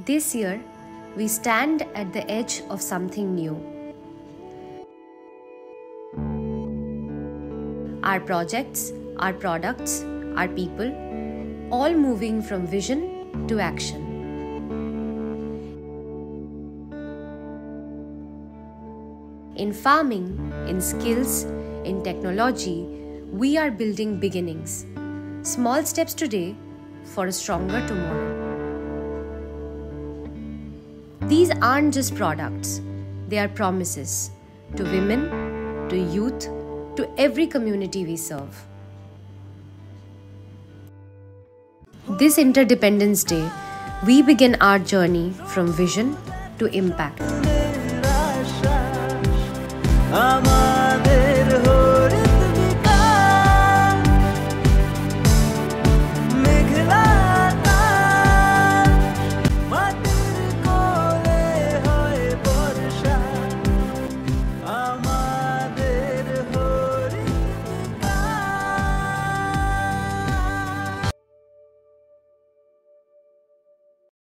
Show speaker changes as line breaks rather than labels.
This year, we stand at the edge of something new. Our projects, our products, our people, all moving from vision to action. In farming, in skills, in technology, we are building beginnings. Small steps today for a stronger tomorrow. These aren't just products, they are promises to women, to youth, to every community we serve. This Interdependence Day, we begin our journey from vision to impact.